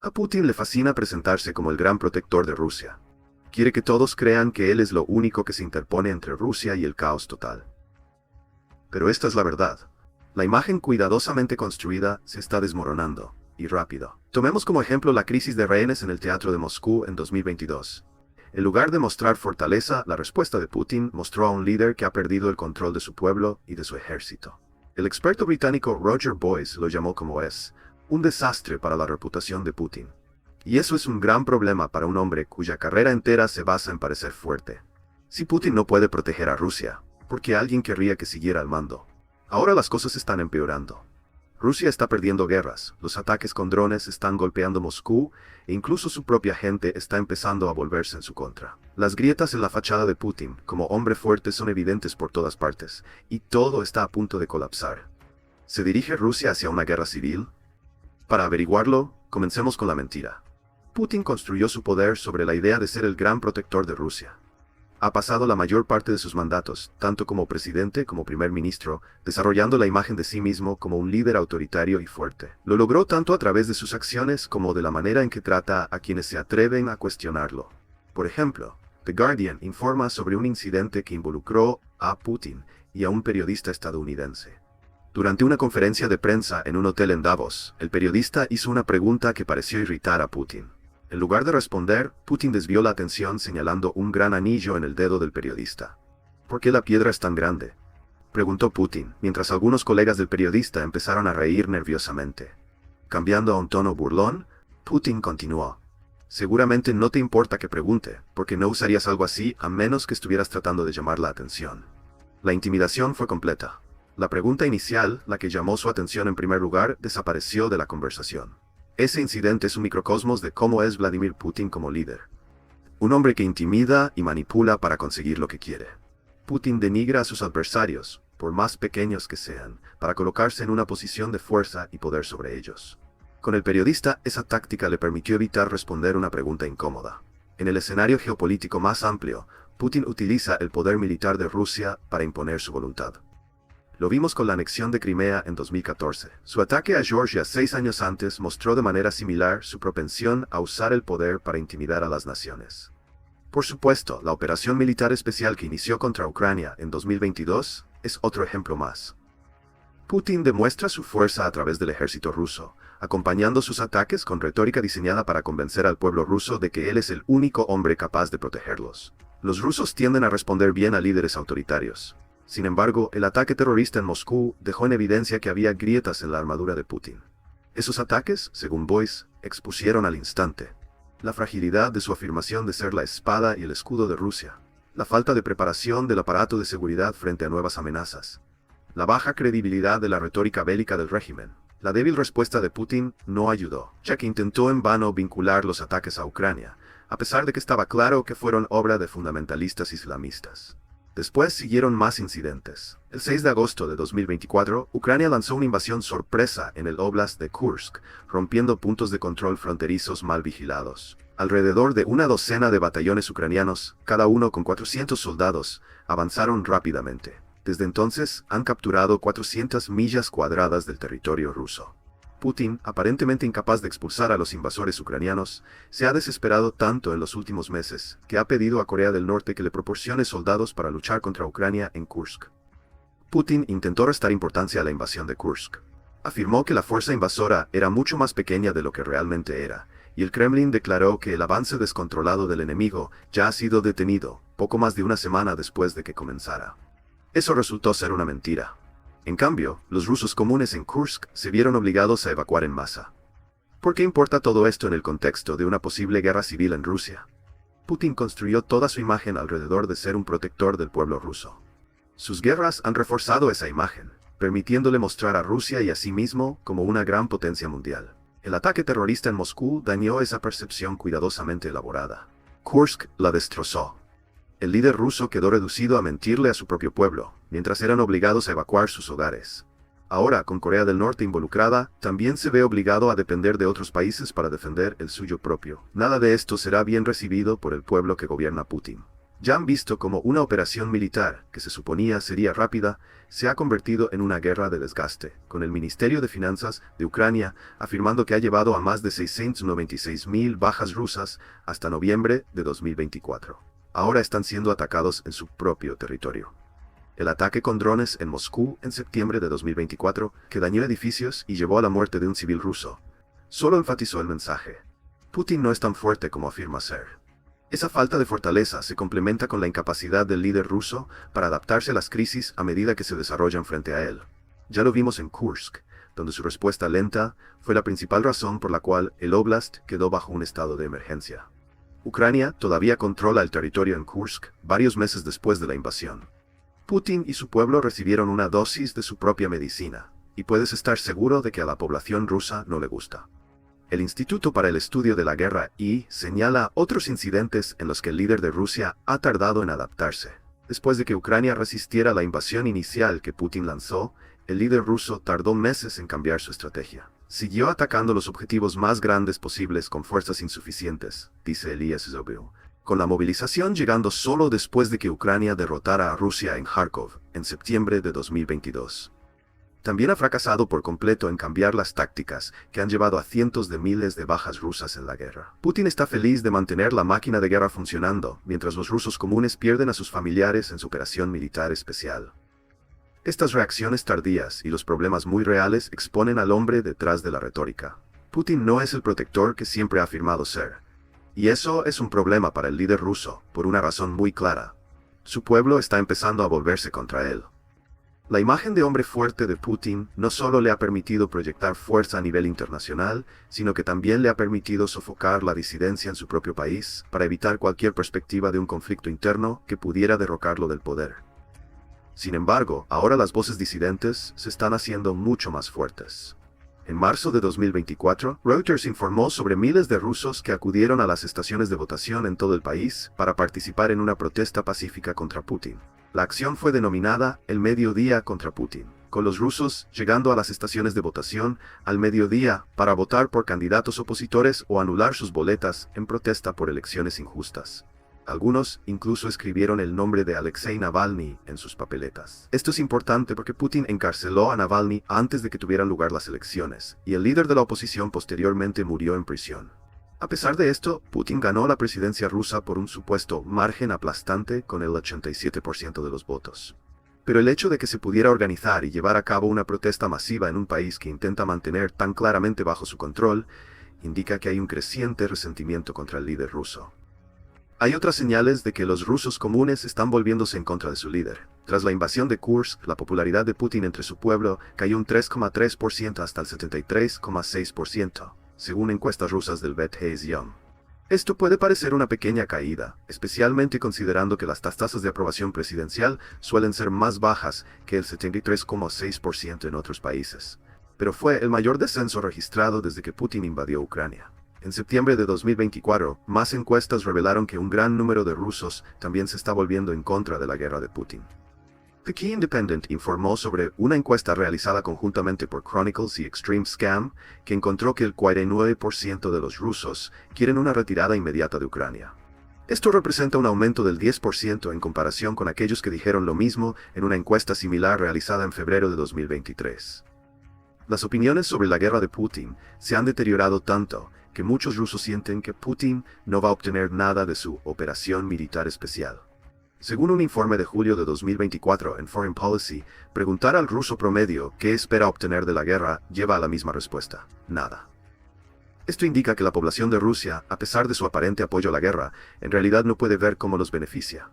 A Putin le fascina presentarse como el gran protector de Rusia. Quiere que todos crean que él es lo único que se interpone entre Rusia y el caos total. Pero esta es la verdad. La imagen cuidadosamente construida se está desmoronando, y rápido. Tomemos como ejemplo la crisis de rehenes en el teatro de Moscú en 2022. En lugar de mostrar fortaleza, la respuesta de Putin mostró a un líder que ha perdido el control de su pueblo y de su ejército. El experto británico Roger Boyce lo llamó como es, un desastre para la reputación de Putin. Y eso es un gran problema para un hombre cuya carrera entera se basa en parecer fuerte. Si Putin no puede proteger a Rusia, ¿por qué alguien querría que siguiera al mando? Ahora las cosas están empeorando. Rusia está perdiendo guerras, los ataques con drones están golpeando Moscú, e incluso su propia gente está empezando a volverse en su contra. Las grietas en la fachada de Putin, como hombre fuerte, son evidentes por todas partes, y todo está a punto de colapsar. ¿Se dirige Rusia hacia una guerra civil? Para averiguarlo, comencemos con la mentira. Putin construyó su poder sobre la idea de ser el gran protector de Rusia. Ha pasado la mayor parte de sus mandatos, tanto como presidente como primer ministro, desarrollando la imagen de sí mismo como un líder autoritario y fuerte. Lo logró tanto a través de sus acciones como de la manera en que trata a quienes se atreven a cuestionarlo. Por ejemplo, The Guardian informa sobre un incidente que involucró a Putin y a un periodista estadounidense. Durante una conferencia de prensa en un hotel en Davos, el periodista hizo una pregunta que pareció irritar a Putin. En lugar de responder, Putin desvió la atención señalando un gran anillo en el dedo del periodista. ¿Por qué la piedra es tan grande?, preguntó Putin, mientras algunos colegas del periodista empezaron a reír nerviosamente. Cambiando a un tono burlón, Putin continuó. Seguramente no te importa que pregunte, porque no usarías algo así a menos que estuvieras tratando de llamar la atención. La intimidación fue completa. La pregunta inicial, la que llamó su atención en primer lugar, desapareció de la conversación. Ese incidente es un microcosmos de cómo es Vladimir Putin como líder. Un hombre que intimida y manipula para conseguir lo que quiere. Putin denigra a sus adversarios, por más pequeños que sean, para colocarse en una posición de fuerza y poder sobre ellos. Con el periodista, esa táctica le permitió evitar responder una pregunta incómoda. En el escenario geopolítico más amplio, Putin utiliza el poder militar de Rusia para imponer su voluntad. Lo vimos con la anexión de Crimea en 2014. Su ataque a Georgia 6 años antes mostró de manera similar su propensión a usar el poder para intimidar a las naciones. Por supuesto, la operación militar especial que inició contra Ucrania en 2022 es otro ejemplo más. Putin demuestra su fuerza a través del ejército ruso, acompañando sus ataques con retórica diseñada para convencer al pueblo ruso de que él es el único hombre capaz de protegerlos. Los rusos tienden a responder bien a líderes autoritarios. Sin embargo, el ataque terrorista en Moscú dejó en evidencia que había grietas en la armadura de Putin. Esos ataques, según Boyce, expusieron al instante la fragilidad de su afirmación de ser la espada y el escudo de Rusia, la falta de preparación del aparato de seguridad frente a nuevas amenazas, la baja credibilidad de la retórica bélica del régimen. La débil respuesta de Putin no ayudó, ya que intentó en vano vincular los ataques a Ucrania, a pesar de que estaba claro que fueron obra de fundamentalistas islamistas. Después siguieron más incidentes. El 6 de agosto de 2024, Ucrania lanzó una invasión sorpresa en el Oblast de Kursk, rompiendo puntos de control fronterizos mal vigilados. Alrededor de una docena de batallones ucranianos, cada uno con 400 soldados, avanzaron rápidamente. Desde entonces, han capturado 400 millas cuadradas del territorio ruso. Putin, aparentemente incapaz de expulsar a los invasores ucranianos, se ha desesperado tanto en los últimos meses, que ha pedido a Corea del Norte que le proporcione soldados para luchar contra Ucrania en Kursk. Putin intentó restar importancia a la invasión de Kursk. Afirmó que la fuerza invasora era mucho más pequeña de lo que realmente era, y el Kremlin declaró que el avance descontrolado del enemigo ya ha sido detenido, poco más de una semana después de que comenzara. Eso resultó ser una mentira. En cambio, los rusos comunes en Kursk se vieron obligados a evacuar en masa. ¿Por qué importa todo esto en el contexto de una posible guerra civil en Rusia? Putin construyó toda su imagen alrededor de ser un protector del pueblo ruso. Sus guerras han reforzado esa imagen, permitiéndole mostrar a Rusia y a sí mismo como una gran potencia mundial. El ataque terrorista en Moscú dañó esa percepción cuidadosamente elaborada. Kursk la destrozó. El líder ruso quedó reducido a mentirle a su propio pueblo, mientras eran obligados a evacuar sus hogares. Ahora, con Corea del Norte involucrada, también se ve obligado a depender de otros países para defender el suyo propio. Nada de esto será bien recibido por el pueblo que gobierna Putin. Ya han visto cómo una operación militar, que se suponía sería rápida, se ha convertido en una guerra de desgaste, con el Ministerio de Finanzas de Ucrania afirmando que ha llevado a más de 696.000 bajas rusas hasta noviembre de 2024. Ahora están siendo atacados en su propio territorio. El ataque con drones en Moscú en septiembre de 2024, que dañó edificios y llevó a la muerte de un civil ruso, solo enfatizó el mensaje: Putin no es tan fuerte como afirma ser. Esa falta de fortaleza se complementa con la incapacidad del líder ruso para adaptarse a las crisis a medida que se desarrollan frente a él. Ya lo vimos en Kursk, donde su respuesta lenta fue la principal razón por la cual el Oblast quedó bajo un estado de emergencia. Ucrania todavía controla el territorio en Kursk varios meses después de la invasión. Putin y su pueblo recibieron una dosis de su propia medicina, y puedes estar seguro de que a la población rusa no le gusta. El Instituto para el Estudio de la Guerra señala otros incidentes en los que el líder de Rusia ha tardado en adaptarse. Después de que Ucrania resistiera la invasión inicial que Putin lanzó, el líder ruso tardó meses en cambiar su estrategia. Siguió atacando los objetivos más grandes posibles con fuerzas insuficientes, dice Elias Zobil, con la movilización llegando solo después de que Ucrania derrotara a Rusia en Kharkov en septiembre de 2022. También ha fracasado por completo en cambiar las tácticas que han llevado a cientos de miles de bajas rusas en la guerra. Putin está feliz de mantener la máquina de guerra funcionando, mientras los rusos comunes pierden a sus familiares en su operación militar especial. Estas reacciones tardías y los problemas muy reales exponen al hombre detrás de la retórica. Putin no es el protector que siempre ha afirmado ser. Y eso es un problema para el líder ruso, por una razón muy clara. Su pueblo está empezando a volverse contra él. La imagen de hombre fuerte de Putin no solo le ha permitido proyectar fuerza a nivel internacional, sino que también le ha permitido sofocar la disidencia en su propio país para evitar cualquier perspectiva de un conflicto interno que pudiera derrocarlo del poder. Sin embargo, ahora las voces disidentes se están haciendo mucho más fuertes. En marzo de 2024, Reuters informó sobre miles de rusos que acudieron a las estaciones de votación en todo el país para participar en una protesta pacífica contra Putin. La acción fue denominada el Mediodía contra Putin, con los rusos llegando a las estaciones de votación al mediodía para votar por candidatos opositores o anular sus boletas en protesta por elecciones injustas. Algunos incluso escribieron el nombre de Alexei Navalny en sus papeletas. Esto es importante porque Putin encarceló a Navalny antes de que tuvieran lugar las elecciones, y el líder de la oposición posteriormente murió en prisión. A pesar de esto, Putin ganó la presidencia rusa por un supuesto margen aplastante con el 87% de los votos. Pero el hecho de que se pudiera organizar y llevar a cabo una protesta masiva en un país que intenta mantener tan claramente bajo su control, indica que hay un creciente resentimiento contra el líder ruso. Hay otras señales de que los rusos comunes están volviéndose en contra de su líder. Tras la invasión de Kursk, la popularidad de Putin entre su pueblo cayó un 3,3% hasta el 73,6%, según encuestas rusas del VTSYOM. Esto puede parecer una pequeña caída, especialmente considerando que las tasas de aprobación presidencial suelen ser más bajas que el 73,6% en otros países. Pero fue el mayor descenso registrado desde que Putin invadió Ucrania. En septiembre de 2024, más encuestas revelaron que un gran número de rusos también se está volviendo en contra de la guerra de Putin. The Key Independent informó sobre una encuesta realizada conjuntamente por Chronicles y Extreme Scam, que encontró que el 49% de los rusos quieren una retirada inmediata de Ucrania. Esto representa un aumento del 10% en comparación con aquellos que dijeron lo mismo en una encuesta similar realizada en febrero de 2023. Las opiniones sobre la guerra de Putin se han deteriorado tanto que muchos rusos sienten que Putin no va a obtener nada de su operación militar especial. Según un informe de julio de 2024 en Foreign Policy, preguntar al ruso promedio qué espera obtener de la guerra lleva a la misma respuesta: nada. Esto indica que la población de Rusia, a pesar de su aparente apoyo a la guerra, en realidad no puede ver cómo los beneficia.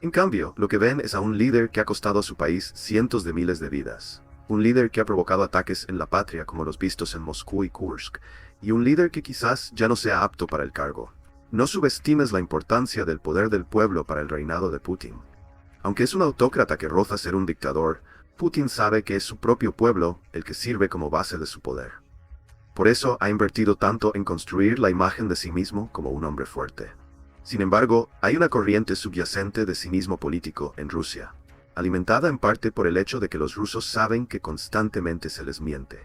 En cambio, lo que ven es a un líder que ha costado a su país cientos de miles de vidas. Un líder que ha provocado ataques en la patria como los vistos en Moscú y Kursk, y un líder que quizás ya no sea apto para el cargo. No subestimes la importancia del poder del pueblo para el reinado de Putin. Aunque es un autócrata que roza ser un dictador, Putin sabe que es su propio pueblo el que sirve como base de su poder. Por eso ha invertido tanto en construir la imagen de sí mismo como un hombre fuerte. Sin embargo, hay una corriente subyacente de cinismo político en Rusia, alimentada en parte por el hecho de que los rusos saben que constantemente se les miente.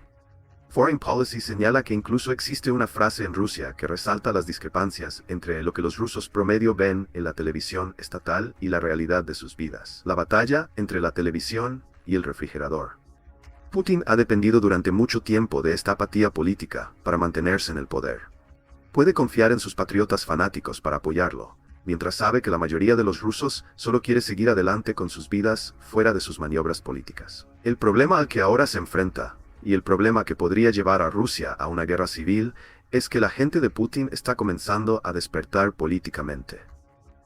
Foreign Policy señala que incluso existe una frase en Rusia que resalta las discrepancias entre lo que los rusos promedio ven en la televisión estatal y la realidad de sus vidas. La batalla entre la televisión y el refrigerador. Putin ha dependido durante mucho tiempo de esta apatía política para mantenerse en el poder. Puede confiar en sus patriotas fanáticos para apoyarlo, mientras sabe que la mayoría de los rusos solo quiere seguir adelante con sus vidas fuera de sus maniobras políticas. El problema al que ahora se enfrenta, y el problema que podría llevar a Rusia a una guerra civil, es que la gente de Putin está comenzando a despertar políticamente.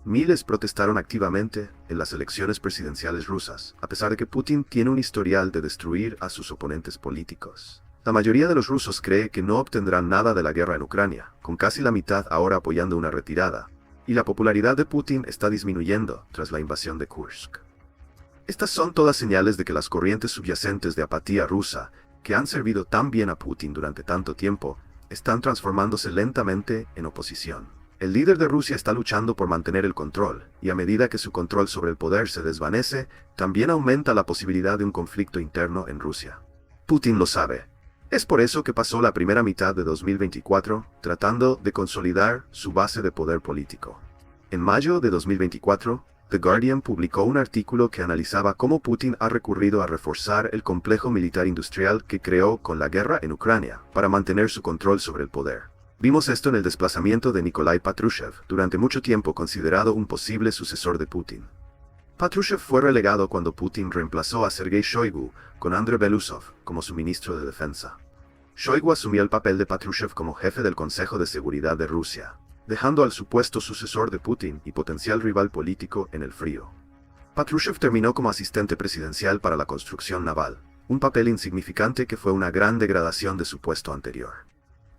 Miles protestaron activamente en las elecciones presidenciales rusas, a pesar de que Putin tiene un historial de destruir a sus oponentes políticos. La mayoría de los rusos cree que no obtendrán nada de la guerra en Ucrania, con casi la mitad ahora apoyando una retirada, y la popularidad de Putin está disminuyendo tras la invasión de Kursk. Estas son todas señales de que las corrientes subyacentes de apatía rusa, que han servido tan bien a Putin durante tanto tiempo, están transformándose lentamente en oposición. El líder de Rusia está luchando por mantener el control, y a medida que su control sobre el poder se desvanece, también aumenta la posibilidad de un conflicto interno en Rusia. Putin lo sabe. Es por eso que pasó la primera mitad de 2024 tratando de consolidar su base de poder político. En mayo de 2024, The Guardian publicó un artículo que analizaba cómo Putin ha recurrido a reforzar el complejo militar industrial que creó con la guerra en Ucrania para mantener su control sobre el poder. Vimos esto en el desplazamiento de Nikolai Patrushev, durante mucho tiempo considerado un posible sucesor de Putin. Patrushev fue relegado cuando Putin reemplazó a Sergei Shoigu con Andrei Belousov como su ministro de Defensa. Shoigu asumió el papel de Patrushev como jefe del Consejo de Seguridad de Rusia, dejando al supuesto sucesor de Putin y potencial rival político en el frío. Patrushev terminó como asistente presidencial para la construcción naval, un papel insignificante que fue una gran degradación de su puesto anterior.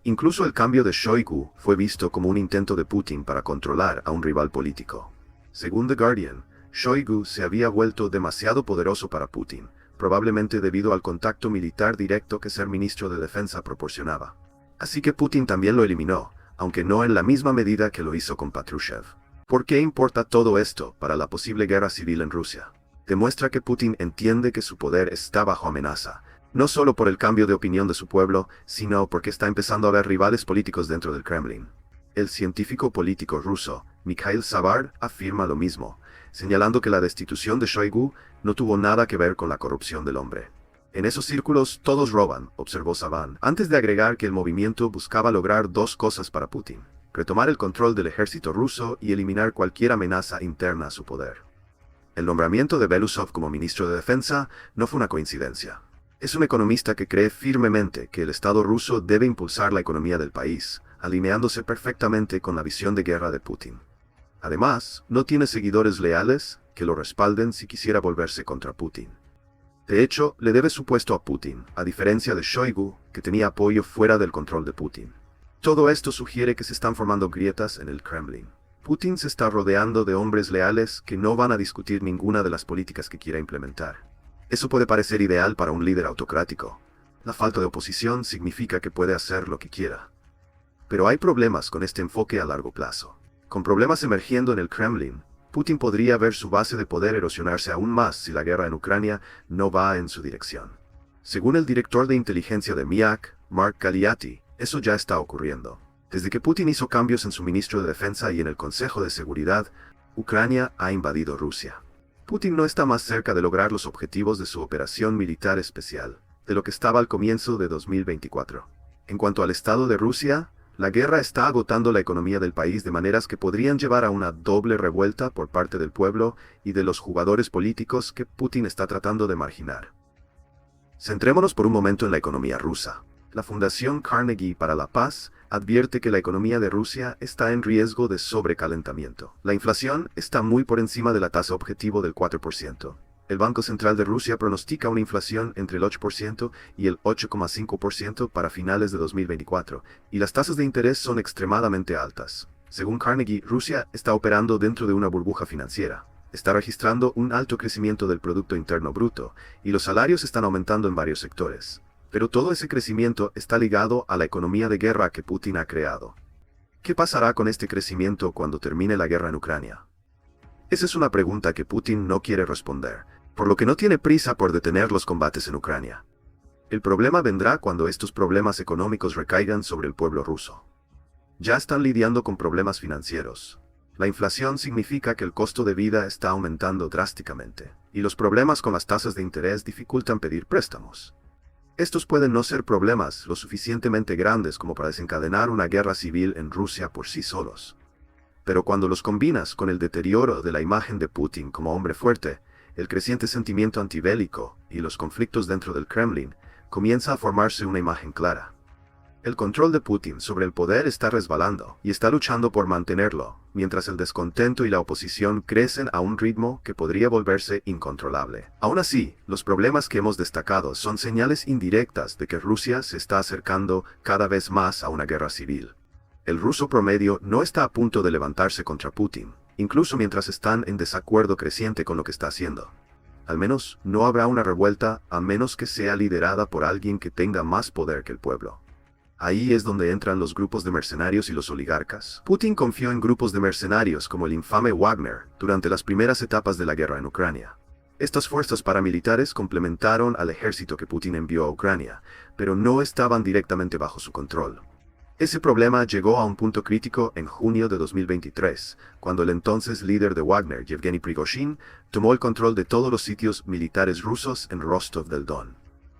Incluso el cambio de Shoigu fue visto como un intento de Putin para controlar a un rival político. Según The Guardian, Shoigu se había vuelto demasiado poderoso para Putin, probablemente debido al contacto militar directo que ser ministro de Defensa proporcionaba. Así que Putin también lo eliminó, aunque no en la misma medida que lo hizo con Patrushev. ¿Por qué importa todo esto para la posible guerra civil en Rusia? Demuestra que Putin entiende que su poder está bajo amenaza, no solo por el cambio de opinión de su pueblo, sino porque está empezando a haber rivales políticos dentro del Kremlin. El científico político ruso, Mikhail Savard, afirma lo mismo, señalando que la destitución de Shoigu no tuvo nada que ver con la corrupción del hombre. En esos círculos todos roban, observó Savard, antes de agregar que el movimiento buscaba lograr dos cosas para Putin: retomar el control del ejército ruso y eliminar cualquier amenaza interna a su poder. El nombramiento de Belousov como ministro de Defensa no fue una coincidencia. Es un economista que cree firmemente que el Estado ruso debe impulsar la economía del país, alineándose perfectamente con la visión de guerra de Putin. Además, no tiene seguidores leales que lo respalden si quisiera volverse contra Putin. De hecho, le debe su puesto a Putin, a diferencia de Shoigu, que tenía apoyo fuera del control de Putin. Todo esto sugiere que se están formando grietas en el Kremlin. Putin se está rodeando de hombres leales que no van a discutir ninguna de las políticas que quiera implementar. Eso puede parecer ideal para un líder autocrático. La falta de oposición significa que puede hacer lo que quiera. Pero hay problemas con este enfoque a largo plazo. Con problemas emergiendo en el Kremlin, Putin podría ver su base de poder erosionarse aún más si la guerra en Ucrania no va en su dirección. Según el director de inteligencia de MIAC, Mark Galeotti, eso ya está ocurriendo. Desde que Putin hizo cambios en su ministro de Defensa y en el Consejo de Seguridad, Ucrania ha invadido Rusia. Putin no está más cerca de lograr los objetivos de su operación militar especial, de lo que estaba al comienzo de 2024. En cuanto al estado de Rusia, la guerra está agotando la economía del país de maneras que podrían llevar a una doble revuelta por parte del pueblo y de los jugadores políticos que Putin está tratando de marginar. Centrémonos por un momento en la economía rusa. La Fundación Carnegie para la Paz advierte que la economía de Rusia está en riesgo de sobrecalentamiento. La inflación está muy por encima de la tasa objetivo del 4%. El Banco Central de Rusia pronostica una inflación entre el 8% y el 8,5% para finales de 2024, y las tasas de interés son extremadamente altas. Según Carnegie, Rusia está operando dentro de una burbuja financiera. Está registrando un alto crecimiento del Producto Interno Bruto, y los salarios están aumentando en varios sectores. Pero todo ese crecimiento está ligado a la economía de guerra que Putin ha creado. ¿Qué pasará con este crecimiento cuando termine la guerra en Ucrania? Esa es una pregunta que Putin no quiere responder, por lo que no tiene prisa por detener los combates en Ucrania. El problema vendrá cuando estos problemas económicos recaigan sobre el pueblo ruso. Ya están lidiando con problemas financieros. La inflación significa que el costo de vida está aumentando drásticamente, y los problemas con las tasas de interés dificultan pedir préstamos. Estos pueden no ser problemas lo suficientemente grandes como para desencadenar una guerra civil en Rusia por sí solos. Pero cuando los combinas con el deterioro de la imagen de Putin como hombre fuerte, el creciente sentimiento antibélico y los conflictos dentro del Kremlin, comienza a formarse una imagen clara. El control de Putin sobre el poder está resbalando y está luchando por mantenerlo, mientras el descontento y la oposición crecen a un ritmo que podría volverse incontrolable. Aún así, los problemas que hemos destacado son señales indirectas de que Rusia se está acercando cada vez más a una guerra civil. El ruso promedio no está a punto de levantarse contra Putin, incluso mientras están en desacuerdo creciente con lo que está haciendo. Al menos no habrá una revuelta a menos que sea liderada por alguien que tenga más poder que el pueblo. Ahí es donde entran los grupos de mercenarios y los oligarcas. Putin confió en grupos de mercenarios como el infame Wagner durante las primeras etapas de la guerra en Ucrania. Estas fuerzas paramilitares complementaron al ejército que Putin envió a Ucrania, pero no estaban directamente bajo su control. Ese problema llegó a un punto crítico en junio de 2023, cuando el entonces líder de Wagner, Yevgeny Prigozhin, tomó el control de todos los sitios militares rusos en Rostov del Don.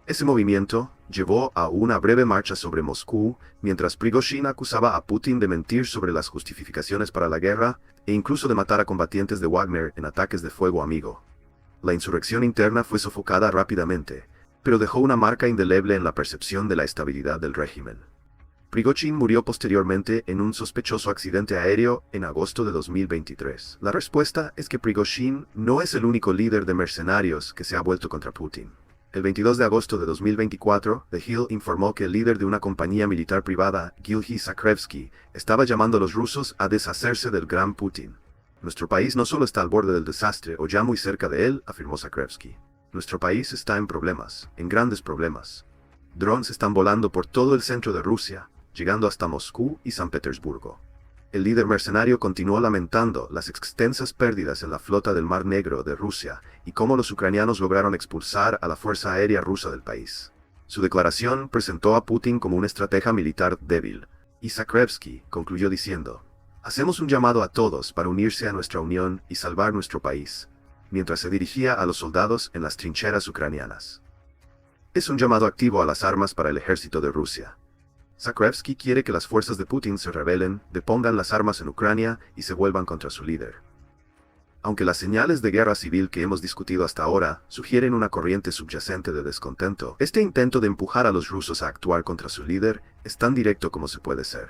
Ese movimiento llevó a una breve marcha sobre Moscú, mientras Prigozhin acusaba a Putin de mentir sobre las justificaciones para la guerra e incluso de matar a combatientes de Wagner en ataques de fuego amigo. La insurrección interna fue sofocada rápidamente, pero dejó una marca indeleble en la percepción de la estabilidad del régimen. Prigozhin murió posteriormente en un sospechoso accidente aéreo en agosto de 2023. La respuesta es que Prigozhin no es el único líder de mercenarios que se ha vuelto contra Putin. El 22 de agosto de 2024, The Hill informó que el líder de una compañía militar privada, Gilhy Zakrevsky, estaba llamando a los rusos a deshacerse del gran Putin. Nuestro país no solo está al borde del desastre o ya muy cerca de él, afirmó Zakrevsky. Nuestro país está en problemas, en grandes problemas. Drones están volando por todo el centro de Rusia, llegando hasta Moscú y San Petersburgo. El líder mercenario continuó lamentando las extensas pérdidas en la flota del Mar Negro de Rusia y cómo los ucranianos lograron expulsar a la Fuerza Aérea rusa del país. Su declaración presentó a Putin como un estratega militar débil, y Zakrevsky concluyó diciendo: "Hacemos un llamado a todos para unirse a nuestra unión y salvar nuestro país", mientras se dirigía a los soldados en las trincheras ucranianas. Es un llamado activo a las armas para el ejército de Rusia. Zakrevsky quiere que las fuerzas de Putin se rebelen, depongan las armas en Ucrania y se vuelvan contra su líder. Aunque las señales de guerra civil que hemos discutido hasta ahora sugieren una corriente subyacente de descontento, este intento de empujar a los rusos a actuar contra su líder es tan directo como se puede ser.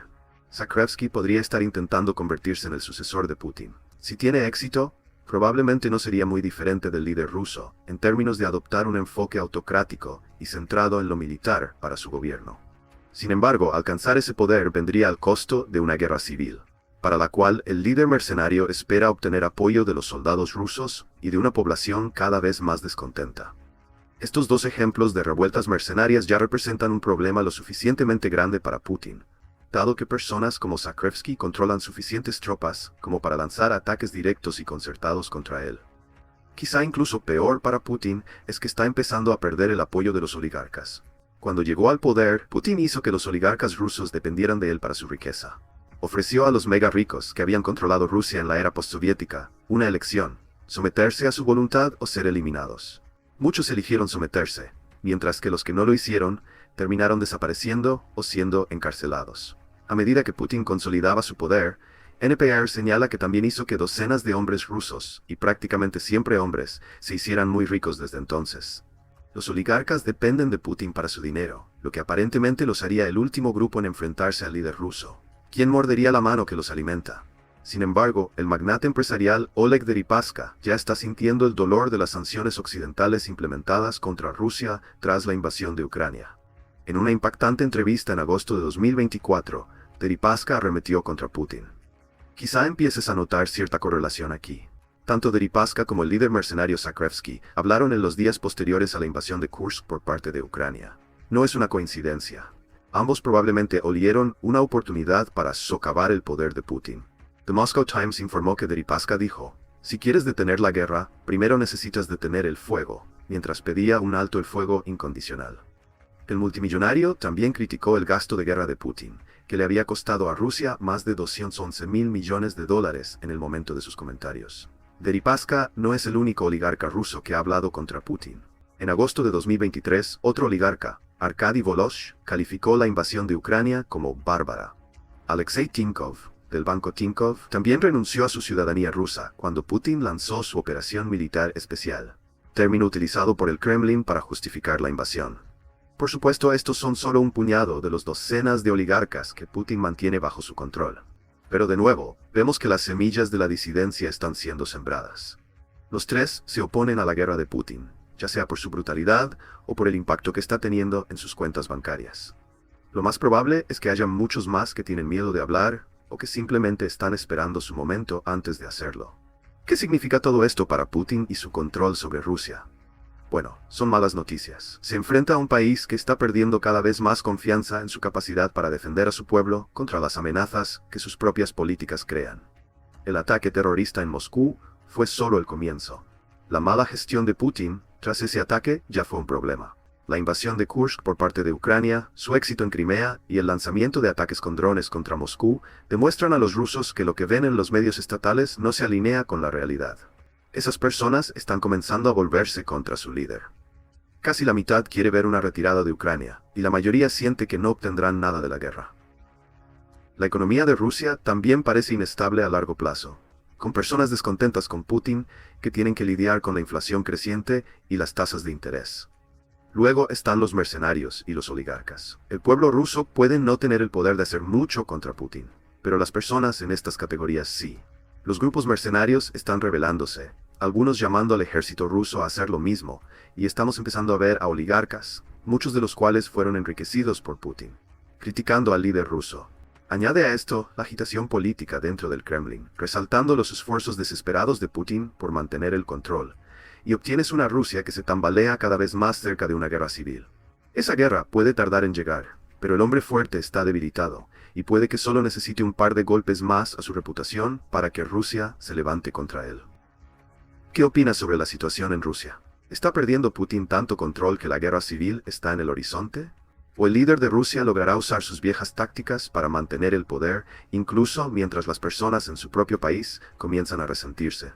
Zakrevsky podría estar intentando convertirse en el sucesor de Putin. Si tiene éxito, probablemente no sería muy diferente del líder ruso, en términos de adoptar un enfoque autocrático y centrado en lo militar para su gobierno. Sin embargo, alcanzar ese poder vendría al costo de una guerra civil, para la cual el líder mercenario espera obtener apoyo de los soldados rusos y de una población cada vez más descontenta. Estos dos ejemplos de revueltas mercenarias ya representan un problema lo suficientemente grande para Putin, dado que personas como Zakrevsky controlan suficientes tropas como para lanzar ataques directos y concertados contra él. Quizá incluso peor para Putin es que está empezando a perder el apoyo de los oligarcas. Cuando llegó al poder, Putin hizo que los oligarcas rusos dependieran de él para su riqueza. Ofreció a los mega ricos que habían controlado Rusia en la era postsoviética una elección: someterse a su voluntad o ser eliminados. Muchos eligieron someterse, mientras que los que no lo hicieron terminaron desapareciendo o siendo encarcelados. A medida que Putin consolidaba su poder, NPR señala que también hizo que docenas de hombres rusos, y prácticamente siempre hombres, se hicieran muy ricos desde entonces. Los oligarcas dependen de Putin para su dinero, lo que aparentemente los haría el último grupo en enfrentarse al líder ruso. ¿Quién mordería la mano que los alimenta? Sin embargo, el magnate empresarial Oleg Deripaska ya está sintiendo el dolor de las sanciones occidentales implementadas contra Rusia tras la invasión de Ucrania. En una impactante entrevista en agosto de 2024, Deripaska arremetió contra Putin. Quizá empieces a notar cierta correlación aquí. Tanto Deripaska como el líder mercenario Zakrevsky hablaron en los días posteriores a la invasión de Kursk por parte de Ucrania. No es una coincidencia. Ambos probablemente olieron una oportunidad para socavar el poder de Putin. The Moscow Times informó que Deripaska dijo: "Si quieres detener la guerra, primero necesitas detener el fuego", mientras pedía un alto el fuego incondicional. El multimillonario también criticó el gasto de guerra de Putin, que le había costado a Rusia más de 211.000 millones de dólares en el momento de sus comentarios. Deripaska no es el único oligarca ruso que ha hablado contra Putin. En agosto de 2023, otro oligarca, Arkady Volosh, calificó la invasión de Ucrania como bárbara. Alexei Tinkov, del banco Tinkoff, también renunció a su ciudadanía rusa cuando Putin lanzó su operación militar especial, término utilizado por el Kremlin para justificar la invasión. Por supuesto, estos son solo un puñado de los docenas de oligarcas que Putin mantiene bajo su control. Pero de nuevo, vemos que las semillas de la disidencia están siendo sembradas. Los tres se oponen a la guerra de Putin, ya sea por su brutalidad o por el impacto que está teniendo en sus cuentas bancarias. Lo más probable es que haya muchos más que tienen miedo de hablar o que simplemente están esperando su momento antes de hacerlo. ¿Qué significa todo esto para Putin y su control sobre Rusia? Bueno, son malas noticias. Se enfrenta a un país que está perdiendo cada vez más confianza en su capacidad para defender a su pueblo contra las amenazas que sus propias políticas crean. El ataque terrorista en Moscú fue solo el comienzo. La mala gestión de Putin tras ese ataque ya fue un problema. La invasión de Kursk por parte de Ucrania, su éxito en Crimea y el lanzamiento de ataques con drones contra Moscú demuestran a los rusos que lo que ven en los medios estatales no se alinea con la realidad. Esas personas están comenzando a volverse contra su líder. Casi la mitad quiere ver una retirada de Ucrania, y la mayoría siente que no obtendrán nada de la guerra. La economía de Rusia también parece inestable a largo plazo, con personas descontentas con Putin que tienen que lidiar con la inflación creciente y las tasas de interés. Luego están los mercenarios y los oligarcas. El pueblo ruso puede no tener el poder de hacer mucho contra Putin, pero las personas en estas categorías sí. Los grupos mercenarios están rebelándose, algunos llamando al ejército ruso a hacer lo mismo, y estamos empezando a ver a oligarcas, muchos de los cuales fueron enriquecidos por Putin, criticando al líder ruso. Añade a esto la agitación política dentro del Kremlin, resaltando los esfuerzos desesperados de Putin por mantener el control, y obtienes una Rusia que se tambalea cada vez más cerca de una guerra civil. Esa guerra puede tardar en llegar, pero el hombre fuerte está debilitado, y puede que solo necesite un par de golpes más a su reputación para que Rusia se levante contra él. ¿Qué opinas sobre la situación en Rusia? ¿Está perdiendo Putin tanto control que la guerra civil está en el horizonte? ¿O el líder de Rusia logrará usar sus viejas tácticas para mantener el poder, incluso mientras las personas en su propio país comienzan a resentirse?